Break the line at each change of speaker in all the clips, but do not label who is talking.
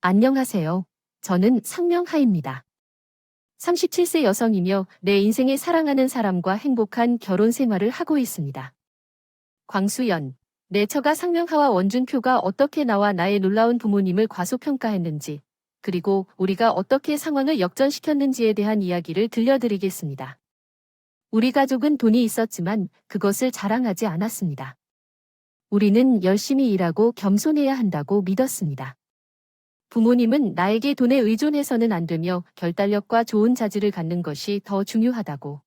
안녕하세요. 저는 상명하입니다. 37세 여성이며 내 인생에 사랑하는 사람과 행복한 결혼 생활을 하고 있습니다. 광수연. 내 처가 상명하와 원준표가 어떻게 나와 나의 놀라운 부모님을 과소평가했는지, 그리고 우리가 어떻게 상황을 역전시켰는지에 대한 이야기를 들려드리겠습니다. 우리 가족은 돈이 있었지만 그것을 자랑하지 않았습니다. 우리는 열심히 일하고 겸손해야 한다고 믿었습니다. 부모님은 나에게 돈에 의존해서는 안 되며 결단력과 좋은 자질을 갖는 것이 더 중요하다고.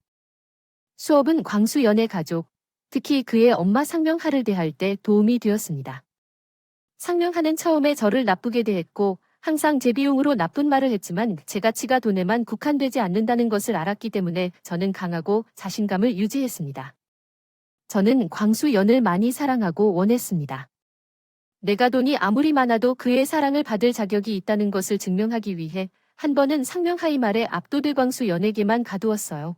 수업은 광수연의 가족, 특히 그의 엄마 상명하를 대할 때 도움이 되었습니다. 상명하는 처음에 저를 나쁘게 대했고 항상 제 비용으로 나쁜 말을 했지만 제 가치가 돈에만 국한되지 않는다는 것을 알았기 때문에 저는 강하고 자신감을 유지했습니다. 저는 광수연을 많이 사랑하고 원했습니다. 내가 돈이 아무리 많아도 그의 사랑을 받을 자격이 있다는 것을 증명하기 위해 한 번은 상명하이 말에 압도될 광수연에게만 가두었어요.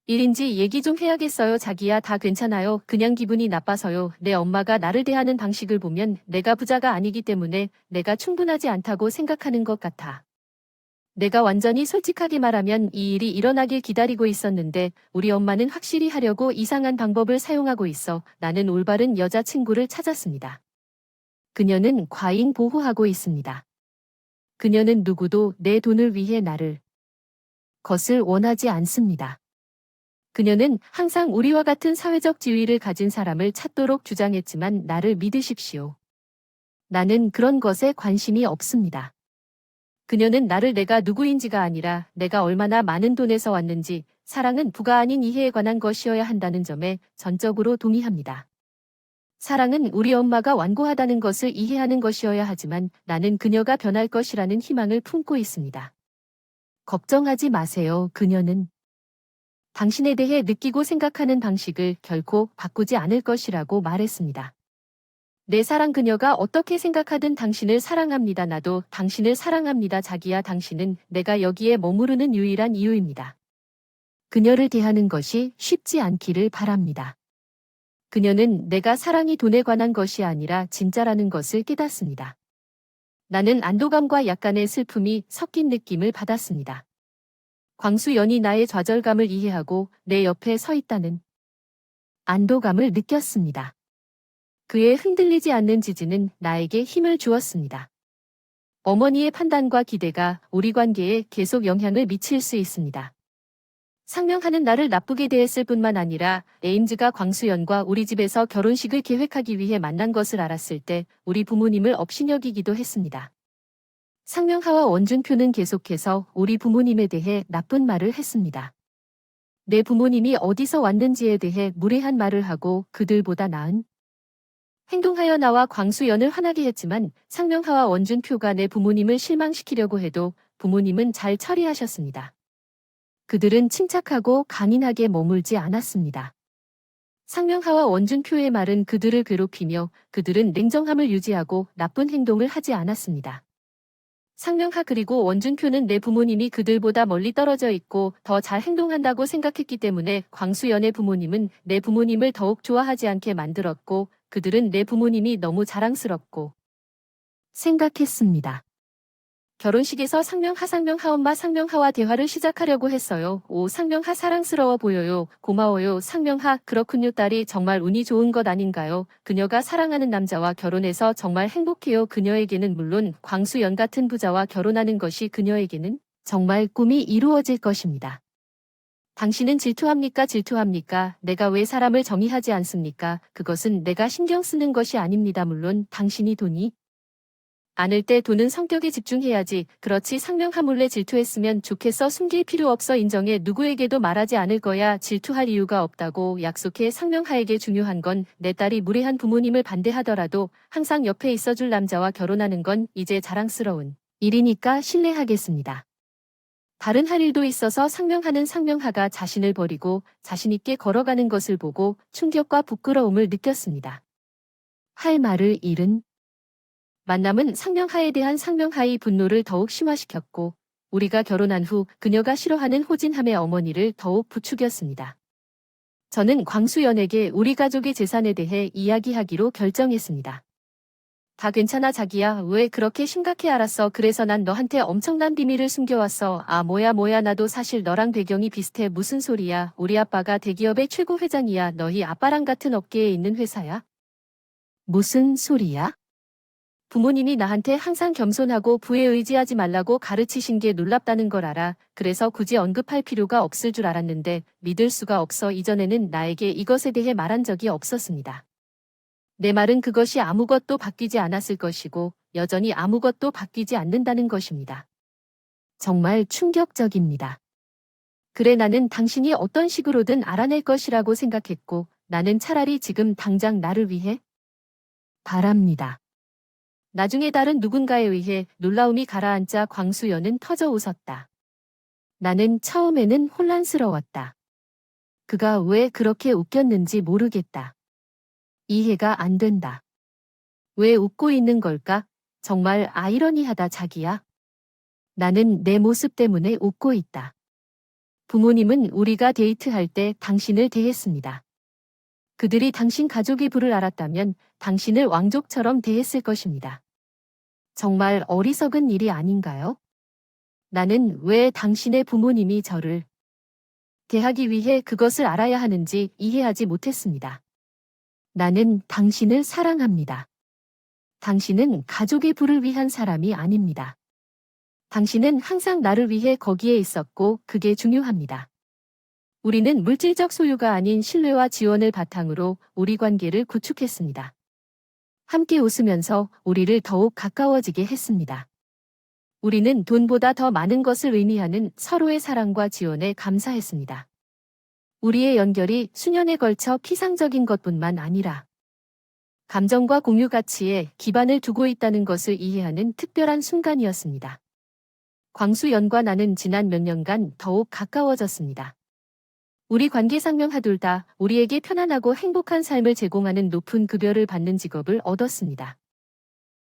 일인지 얘기 좀 해야겠어요. 자기야, 다 괜찮아요. 그냥 기분이 나빠서요. 내 엄마가 나를 대하는 방식을 보면 내가 부자가 아니기 때문에 내가 충분하지 않다고 생각하는 것 같아. 내가 완전히 솔직하게 말하면 이 일이 일어나길 기다리고 있었는데 우리 엄마는 확실히 하려고 이상한 방법을 사용하고 있어 나는 올바른 여자친구를 찾았습니다. 그녀는 과잉 보호하고 있습니다. 그녀는 누구도 내 돈을 위해 나를 것을 원하지 않습니다. 그녀는 항상 우리와 같은 사회적 지위를 가진 사람을 찾도록 주장했지만 나를 믿으십시오. 나는 그런 것에 관심이 없습니다. 그녀는 나를 내가 누구인지가 아니라 내가 얼마나 많은 돈에서 왔는지, 사랑은 부가 아닌 이해에 관한 것이어야 한다는 점에 전적으로 동의합니다. 사랑은 우리 엄마가 완고하다는 것을 이해하는 것이어야 하지만 나는 그녀가 변할 것이라는 희망을 품고 있습니다. 걱정하지 마세요. 그녀는 당신에 대해 느끼고 생각하는 방식을 결코 바꾸지 않을 것이라고 말했습니다. 내 사랑 그녀가 어떻게 생각하든 당신을 사랑합니다. 나도 당신을 사랑합니다. 자기야, 당신은 내가 여기에 머무르는 유일한 이유입니다. 그녀를 대하는 것이 쉽지 않기를 바랍니다. 그녀는 내가 사랑이 돈에 관한 것이 아니라 진짜라는 것을 깨닫습니다. 나는 안도감과 약간의 슬픔이 섞인 느낌을 받았습니다. 광수연이 나의 좌절감을 이해하고 내 옆에 서 있다는 안도감을 느꼈습니다. 그의 흔들리지 않는 지지는 나에게 힘을 주었습니다. 어머니의 판단과 기대가 우리 관계에 계속 영향을 미칠 수 있습니다. 상명하는 나를 나쁘게 대했을 뿐만 아니라 에임즈가 광수연과 우리 집에서 결혼식을 계획하기 위해 만난 것을 알았을 때 우리 부모님을 업신여기기도 했습니다. 상명하와 원준표는 계속해서 우리 부모님에 대해 나쁜 말을 했습니다. 내 부모님이 어디서 왔는지에 대해 무례한 말을 하고 그들보다 나은 행동하여 나와 광수연을 화나게 했지만 상명하와 원준표가 내 부모님을 실망시키려고 해도 부모님은 잘 처리하셨습니다. 그들은 침착하고 강인하게 머물지 않았습니다. 상명하와 원준표의 말은 그들을 괴롭히며 그들은 냉정함을 유지하고 나쁜 행동을 하지 않았습니다. 상명하 그리고 원준표는 내 부모님이 그들보다 멀리 떨어져 있고 더 잘 행동한다고 생각했기 때문에 광수연의 부모님은 내 부모님을 더욱 좋아하지 않게 만들었고 그들은 내 부모님이 너무 자랑스럽고 생각했습니다. 결혼식에서 상명하 엄마 상명하와 대화를 시작하려고 했어요. 오, 상명하 사랑스러워 보여요. 고마워요. 상명하, 그렇군요. 딸이 정말 운이 좋은 것 아닌가요? 그녀가 사랑하는 남자와 결혼해서 정말 행복해요. 그녀에게는 물론 광수연 같은 부자와 결혼하는 것이 그녀에게는 정말 꿈이 이루어질 것입니다. 당신은 질투합니까? 질투합니까? 내가 왜 사람을 정의하지 않습니까? 그것은 내가 신경 쓰는 것이 아닙니다. 물론 당신이 돈이 않을 때 돈은 성격에 집중해야지. 그렇지, 상명하 몰래 질투했으면 좋겠어. 숨길 필요 없어. 인정해. 누구에게도 말하지 않을 거야. 질투할 이유가 없다고 약속해. 상명하에게 중요한 건 내 딸이 무례한 부모님을 반대하더라도 항상 옆에 있어줄 남자와 결혼하는 건 이제 자랑스러운 일이니까 신뢰하겠습니다. 다른 할 일도 있어서 상명하가 자신을 버리고 자신있게 걸어가는 것을 보고 충격과 부끄러움을 느꼈습니다. 할 말을 잃은 만남은 상명하에 대한 상명하의 분노를 더욱 심화시켰고 우리가 결혼한 후 그녀가 싫어하는 호진함의 어머니를 더욱 부추겼습니다. 저는 광수연에게 우리 가족의 재산에 대해 이야기하기로 결정했습니다. 다 괜찮아 자기야. 왜 그렇게 심각해? 알았어. 그래서 난 너한테 엄청난 비밀을 숨겨왔어. 아 뭐야 나도 사실 너랑 배경이 비슷해. 무슨 소리야. 우리 아빠가 대기업의 최고 회장이야. 너희 아빠랑 같은 업계에 있는 회사야. 무슨 소리야? 부모님이 나한테 항상 겸손하고 부에 의지하지 말라고 가르치신 게 놀랍다는 걸 알아. 그래서 굳이 언급할 필요가 없을 줄 알았는데 믿을 수가 없어. 이전에는 나에게 이것에 대해 말한 적이 없었습니다. 내 말은 그것이 아무것도 바뀌지 않았을 것이고 여전히 아무것도 바뀌지 않는다는 것입니다. 정말 충격적입니다. 그래 나는 당신이 어떤 식으로든 알아낼 것이라고 생각했고 나는 차라리 지금 당장 나를 위해 바랍니다. 나중에 다른 누군가에 의해 놀라움이 가라앉자 광수연은 터져 웃었다. 나는 처음에는 혼란스러웠다. 그가 왜 그렇게 웃겼는지 모르겠다. 이해가 안 된다. 왜 웃고 있는 걸까? 정말 아이러니하다 자기야. 나는 내 모습 때문에 웃고 있다. 부모님은 우리가 데이트할 때 당신을 대했습니다. 그들이 당신 가족의 부를 알았다면 당신을 왕족처럼 대했을 것입니다. 정말 어리석은 일이 아닌가요? 나는 왜 당신의 부모님이 저를 대하기 위해 그것을 알아야 하는지 이해하지 못했습니다. 나는 당신을 사랑합니다. 당신은 가족의 부를 위한 사람이 아닙니다. 당신은 항상 나를 위해 거기에 있었고 그게 중요합니다. 우리는 물질적 소유가 아닌 신뢰와 지원을 바탕으로 우리 관계를 구축했습니다. 함께 웃으면서 우리를 더욱 가까워지게 했습니다. 우리는 돈보다 더 많은 것을 의미하는 서로의 사랑과 지원에 감사했습니다. 우리의 연결이 수년에 걸쳐 피상적인 것뿐만 아니라 감정과 공유 가치에 기반을 두고 있다는 것을 이해하는 특별한 순간이었습니다. 광수연과 나는 지난 몇 년간 더욱 가까워졌습니다. 우리 관계 상명하 둘 다 우리에게 편안하고 행복한 삶을 제공하는 높은 급여를 받는 직업을 얻었습니다.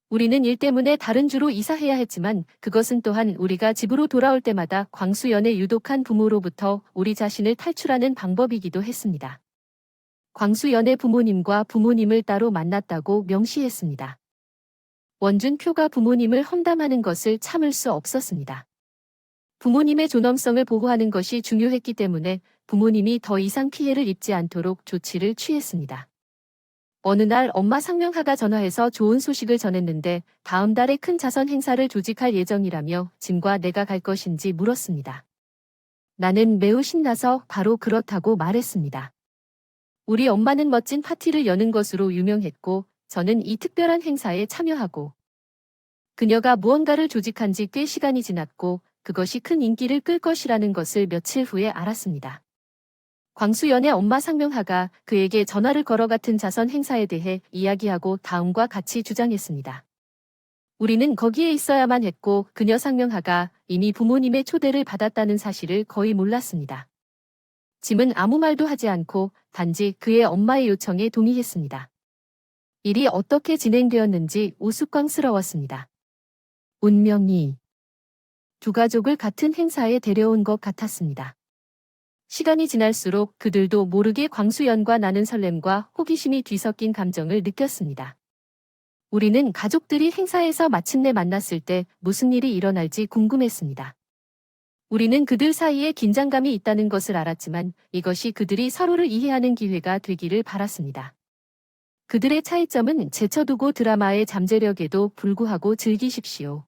우리는 일 때문에 다른 주로 이사해야 했지만 그것은 또한 우리가 집으로 돌아올 때마다 광수연의 유독한 부모로부터 우리 자신을 탈출하는 방법이기도 했습니다. 광수연의 부모님과 부모님을 따로 만났다고 명시했습니다. 원준표가 부모님을 험담하는 것을 참을 수 없었습니다. 부모님의 존엄성을 보호하는 것이 중요했기 때문에 부모님이 더 이상 피해를 입지 않도록 조치를 취했습니다. 어느 날 엄마 상명하가 전화해서 좋은 소식을 전했는데 다음 달에 큰 자선 행사를 조직할 예정이라며 짐과 내가 갈 것인지 물었습니다. 나는 매우 신나서 바로 그렇다고 말했습니다. 우리 엄마는 멋진 파티를 여는 것으로 유명했고 저는 이 특별한 행사에 참여하고 그녀가 무언가를 조직한 지 꽤 시간이 지났고 그것이 큰 인기를 끌 것이라는 것을 며칠 후에 알았습니다. 광수연의 엄마 상명하가 그에게 전화를 걸어 같은 자선 행사에 대해 이야기하고 다음과 같이 주장했습니다. 우리는 거기에 있어야만 했고 그녀 상명하가 이미 부모님의 초대를 받았다는 사실을 거의 몰랐습니다. 짐은 아무 말도 하지 않고 단지 그의 엄마의 요청에 동의했습니다. 일이 어떻게 진행되었는지 우스꽝스러웠습니다. 운명이 두 가족을 같은 행사에 데려온 것 같았습니다. 시간이 지날수록 그들도 모르게 광수연과 나는 설렘과 호기심이 뒤섞인 감정을 느꼈습니다. 우리는 가족들이 행사에서 마침내 만났을 때 무슨 일이 일어날지 궁금했습니다. 우리는 그들 사이에 긴장감이 있다는 것을 알았지만 이것이 그들이 서로를 이해하는 기회가 되기를 바랐습니다. 그들의 차이점은 제쳐두고 드라마의 잠재력에도 불구하고 즐기십시오.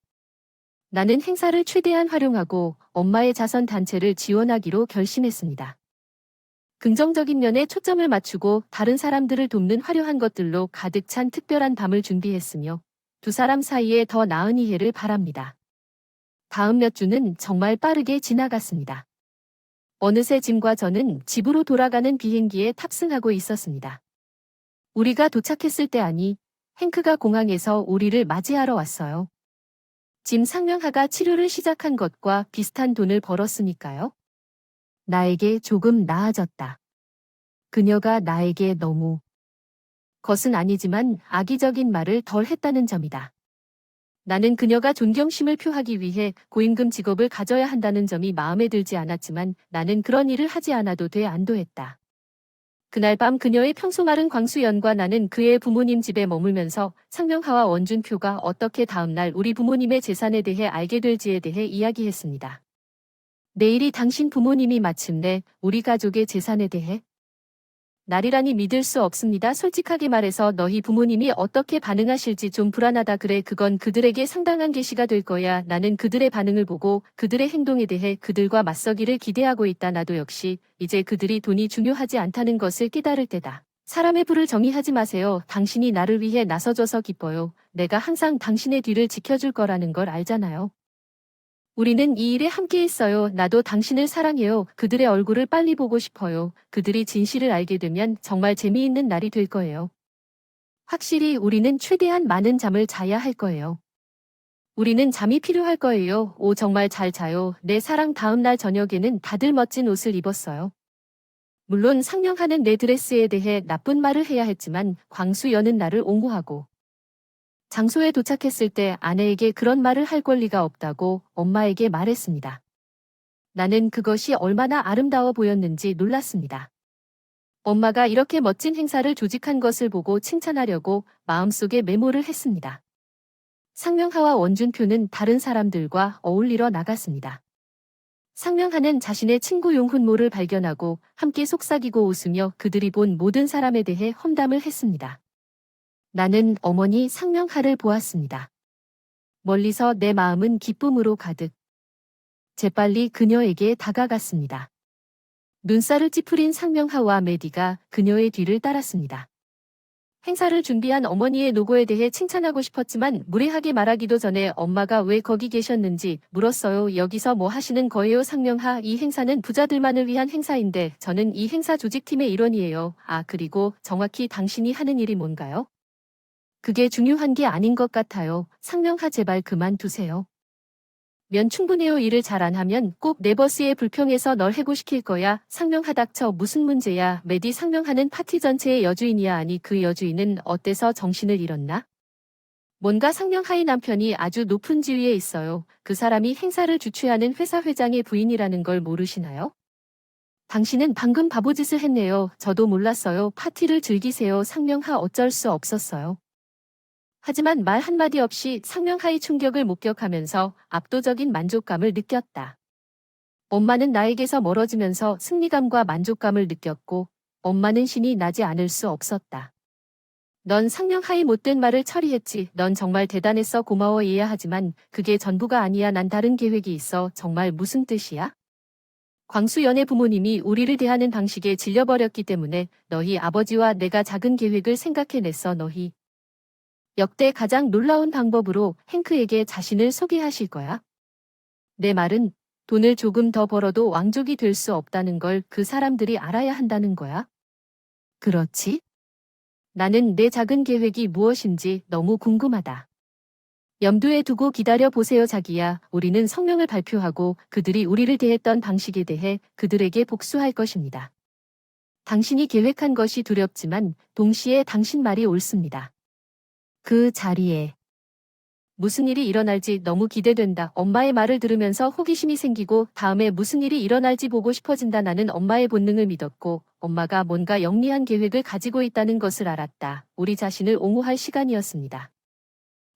나는 행사를 최대한 활용하고 엄마의 자선 단체를 지원하기로 결심했습니다. 긍정적인 면에 초점을 맞추고 다른 사람들을 돕는 화려한 것들로 가득 찬 특별한 밤을 준비했으며 두 사람 사이에 더 나은 이해를 바랍니다. 다음 몇 주는 정말 빠르게 지나갔습니다. 어느새 짐과 저는 집으로 돌아가는 비행기에 탑승하고 있었습니다. 우리가 도착했을 때 아니, 행크가 공항에서 우리를 맞이하러 왔어요. 짐 상명하가 치료를 시작한 것과 비슷한 돈을 벌었으니까요. 나에게 조금 나아졌다. 그녀가 나에게 너무 것은 아니지만 악의적인 말을 덜 했다는 점이다. 나는 그녀가 존경심을 표하기 위해 고임금 직업을 가져야 한다는 점이 마음에 들지 않았지만 나는 그런 일을 하지 않아도 돼 안도했다. 그날 밤 그녀의 평소 마른 광수연과 나는 그의 부모님 집에 머물면서 상명하와 원준표가 어떻게 다음날 우리 부모님의 재산에 대해 알게 될지에 대해 이야기했습니다. 내일이 당신 부모님이 마침내 우리 가족의 재산에 대해 날이라니 믿을 수 없습니다. 솔직하게 말해서 너희 부모님이 어떻게 반응하실지 좀 불안하다. 그래, 그건 그들에게 상당한 계시가 될 거야. 나는 그들의 반응을 보고 그들의 행동에 대해 그들과 맞서기를 기대하고 있다. 나도 역시 이제 그들이 돈이 중요하지 않다는 것을 깨달을 때다. 사람의 부를 정의하지 마세요. 당신이 나를 위해 나서줘서 기뻐요. 내가 항상 당신의 뒤를 지켜줄 거라는 걸 알잖아요. 우리는 이 일에 함께 했어요. 나도 당신을 사랑해요. 그들의 얼굴을 빨리 보고 싶어요. 그들이 진실을 알게 되면 정말 재미있는 날이 될 거예요. 확실히 우리는 최대한 많은 잠을 자야 할 거예요. 우리는 잠이 필요할 거예요. 오, 정말 잘 자요. 내 사랑. 다음 날 저녁에는 다들 멋진 옷을 입었어요. 물론 상명하는 내 드레스에 대해 나쁜 말을 해야 했지만 광수연은 나를 옹호하고 장소에 도착했을 때 아내에게 그런 말을 할 권리가 없다고 엄마에게 말했습니다. 나는 그것이 얼마나 아름다워 보였는지 놀랐습니다. 엄마가 이렇게 멋진 행사를 조직한 것을 보고 칭찬하려고 마음속에 메모를 했습니다. 상명하와 원준표는 다른 사람들과 어울리러 나갔습니다. 상명하는 자신의 친구 용훈모를 발견하고 함께 속삭이고 웃으며 그들이 본 모든 사람에 대해 험담을 했습니다. 나는 어머니 상명하를 보았습니다. 멀리서 내 마음은 기쁨으로 가득. 재빨리 그녀에게 다가갔습니다. 눈살을 찌푸린 상명하와 메디가 그녀의 뒤를 따랐습니다. 행사를 준비한 어머니의 노고에 대해 칭찬하고 싶었지만 무례하게 말하기도 전에 엄마가 왜 거기 계셨는지 물었어요. 여기서 뭐 하시는 거예요? 상명하, 이 행사는 부자들만을 위한 행사인데 저는 이 행사 조직팀의 일원이에요. 아, 그리고 정확히 당신이 하는 일이 뭔가요? 그게 중요한 게 아닌 것 같아요. 상명하, 제발 그만두세요. 면 충분해요. 일을 잘 안 하면 꼭 내 버스에 불평해서 널 해고시킬 거야. 상명하, 닥쳐. 무슨 문제야. 메디. 상명하는 파티 전체의 여주인이야. 아니, 그 여주인은 어때서 정신을 잃었나? 뭔가 상명하의 남편이 아주 높은 지위에 있어요. 그 사람이 행사를 주최하는 회사 회장의 부인이라는 걸 모르시나요? 당신은 방금 바보짓을 했네요. 저도 몰랐어요. 파티를 즐기세요. 상명하, 어쩔 수 없었어요. 하지만 말 한마디 없이 상명하의 충격을 목격하면서 압도적인 만족감을 느꼈다. 엄마는 나에게서 멀어지면서 승리감과 만족감을 느꼈고 엄마는 신이 나지 않을 수 없었다. 넌 상명하의 못된 말을 처리했지. 넌 정말 대단했어. 고마워. 이해야 하지만 그게 전부가 아니야. 난 다른 계획이 있어. 정말 무슨 뜻이야? 광수연의 부모님이 우리를 대하는 방식에 질려버렸기 때문에 너희 아버지와 내가 작은 계획을 생각해냈어. 너희 역대 가장 놀라운 방법으로 행크에게 자신을 소개하실 거야. 내 말은 돈을 조금 더 벌어도 왕족이 될 수 없다는 걸 그 사람들이 알아야 한다는 거야. 그렇지? 나는 내 작은 계획이 무엇인지 너무 궁금하다. 염두에 두고 기다려 보세요. 자기야. 우리는 성명을 발표하고 그들이 우리를 대했던 방식에 대해 그들에게 복수할 것입니다. 당신이 계획한 것이 두렵지만 동시에 당신 말이 옳습니다. 그 자리에 무슨 일이 일어날지 너무 기대된다. 엄마의 말을 들으면서 호기심이 생기고 다음에 무슨 일이 일어날지 보고 싶어진다. 나는 엄마의 본능을 믿었고 엄마가 뭔가 영리한 계획을 가지고 있다는 것을 알았다. 우리 자신을 옹호할 시간이었습니다.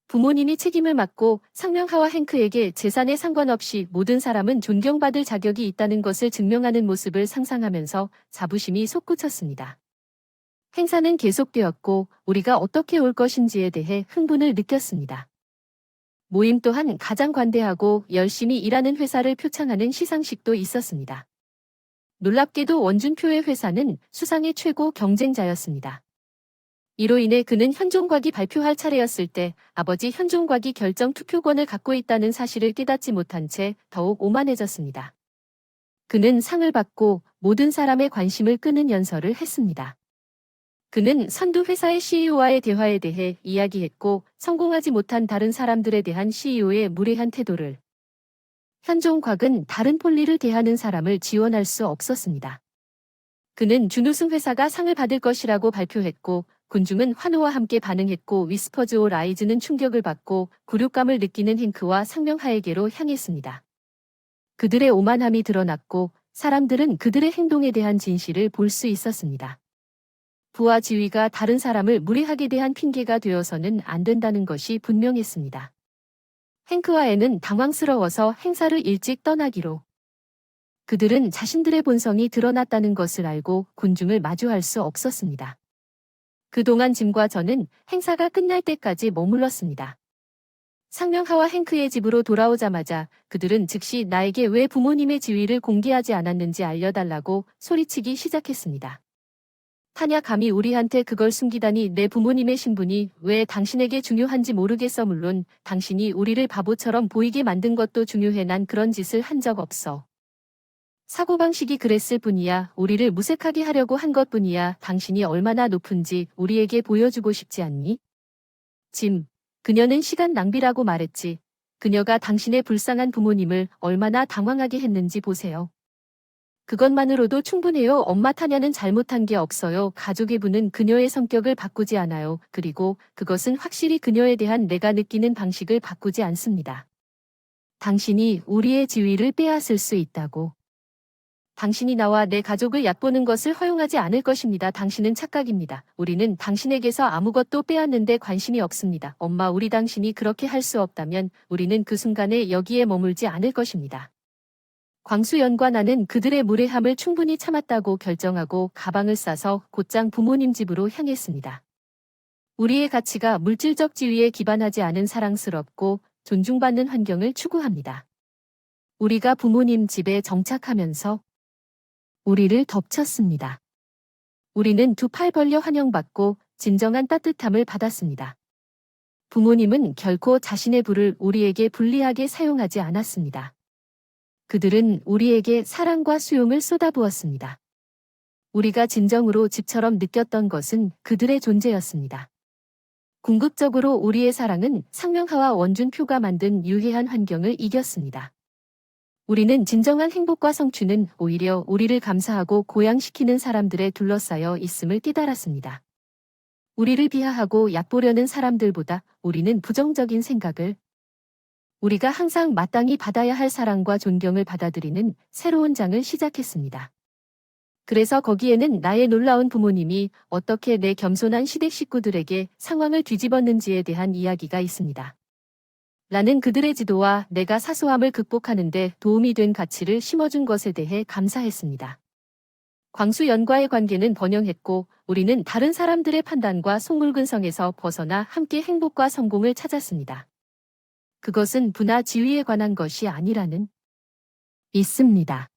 부모님이 책임을 맡고 상명하와 행크에게 재산에 상관없이 모든 사람은 존경받을 자격이 있다는 것을 증명하는 모습을 상상하면서 자부심이 솟구쳤습니다. 행사는 계속되었고 우리가 어떻게 올 것인지에 대해 흥분을 느꼈습니다. 모임 또한 가장 관대하고 열심히 일하는 회사를 표창하는 시상식도 있었습니다. 놀랍게도 원준표의 회사는 수상의 최고 경쟁자였습니다. 이로 인해 그는 현종곽이 발표할 차례였을 때 아버지 현종곽이 결정 투표권을 갖고 있다는 사실을 깨닫지 못한 채 더욱 오만해졌습니다. 그는 상을 받고 모든 사람의 관심을 끄는 연설을 했습니다. 그는 선두 회사의 CEO와의 대화에 대해 이야기했고 성공하지 못한 다른 사람들에 대한 CEO의 무례한 태도를 현종곽은 다른 폴리를 대하는 사람을 지원할 수 없었습니다. 그는 준우승 회사가 상을 받을 것이라고 발표했고 군중은 환호와 함께 반응했고 위스퍼즈 오 라이즈는 충격을 받고 굴욕감을 느끼는 행크와 상명하에게로 향했습니다. 그들의 오만함이 드러났고 사람들은 그들의 행동에 대한 진실을 볼 수 있었습니다. 부와 지위가 다른 사람을 무례하게 대한 핑계가 되어서는 안 된다는 것이 분명했습니다. 행크와 앤은 당황스러워서 행사를 일찍 떠나기로. 그들은 자신들의 본성이 드러났다는 것을 알고 군중을 마주할 수 없었습니다. 그동안 짐과 저는 행사가 끝날 때까지 머물렀습니다. 상명하와 행크의 집으로 돌아오자마자 그들은 즉시 나에게 왜 부모님의 지위를 공개하지 않았는지 알려달라고 소리치기 시작했습니다. 타냐 감히 우리한테 그걸 숨기다니. 내 부모님의 신분이 왜 당신에게 중요한지 모르겠어. 물론 당신이 우리를 바보처럼 보이게 만든 것도 중요해. 난 그런 짓을 한 적 없어. 사고방식이 그랬을 뿐이야. 우리를 무색하게 하려고 한 것뿐이야. 당신이 얼마나 높은지 우리에게 보여주고 싶지 않니? 짐, 그녀는 시간 낭비라고 말했지. 그녀가 당신의 불쌍한 부모님을 얼마나 당황하게 했는지 보세요. 그것만으로도 충분해요. 엄마. 타냐는 잘못한 게 없어요. 가족의 부는 그녀의 성격을 바꾸지 않아요. 그리고 그것은 확실히 그녀에 대한 내가 느끼는 방식을 바꾸지 않습니다. 당신이 우리의 지위를 빼앗을 수 있다고. 당신이 나와 내 가족을 얕보는 것을 허용하지 않을 것입니다. 당신은 착각입니다. 우리는 당신에게서 아무것도 빼앗는데 관심이 없습니다. 엄마, 우리 당신이 그렇게 할 수 없다면 우리는 그 순간에 여기에 머물지 않을 것입니다. 광수연과 나는 그들의 무례함을 충분히 참았다고 결정하고 가방을 싸서 곧장 부모님 집으로 향했습니다. 우리의 가치가 물질적 지위에 기반하지 않은 사랑스럽고 존중받는 환경을 추구합니다. 우리가 부모님 집에 정착하면서 우리를 덮쳤습니다. 우리는 두 팔 벌려 환영받고 진정한 따뜻함을 받았습니다. 부모님은 결코 자신의 부를 우리에게 불리하게 사용하지 않았습니다. 그들은 우리에게 사랑과 수용을 쏟아부었습니다. 우리가 진정으로 집처럼 느꼈던 것은 그들의 존재였습니다. 궁극적으로 우리의 사랑은 상명하와 원준표가 만든 유해한 환경을 이겼습니다. 우리는 진정한 행복과 성취는 오히려 우리를 감사하고 고양시키는 사람들에 둘러싸여 있음을 깨달았습니다. 우리를 비하하고 얕보려는 사람들보다 우리는 부정적인 생각을, 우리가 항상 마땅히 받아야 할 사랑과 존경을 받아들이는 새로운 장을 시작했습니다. 그래서 거기에는 나의 놀라운 부모님이 어떻게 내 겸손한 시댁 식구들에게 상황을 뒤집었는지에 대한 이야기가 있습니다. 나는 그들의 지도와 내가 사소함을 극복하는 데 도움이 된 가치를 심어준 것에 대해 감사했습니다. 광수연과의 관계는 번영했고 우리는 다른 사람들의 판단과 속물근성에서 벗어나 함께 행복과 성공을 찾았습니다. 그것은 부나 지위에 관한 것이 아니라는 믿습니다.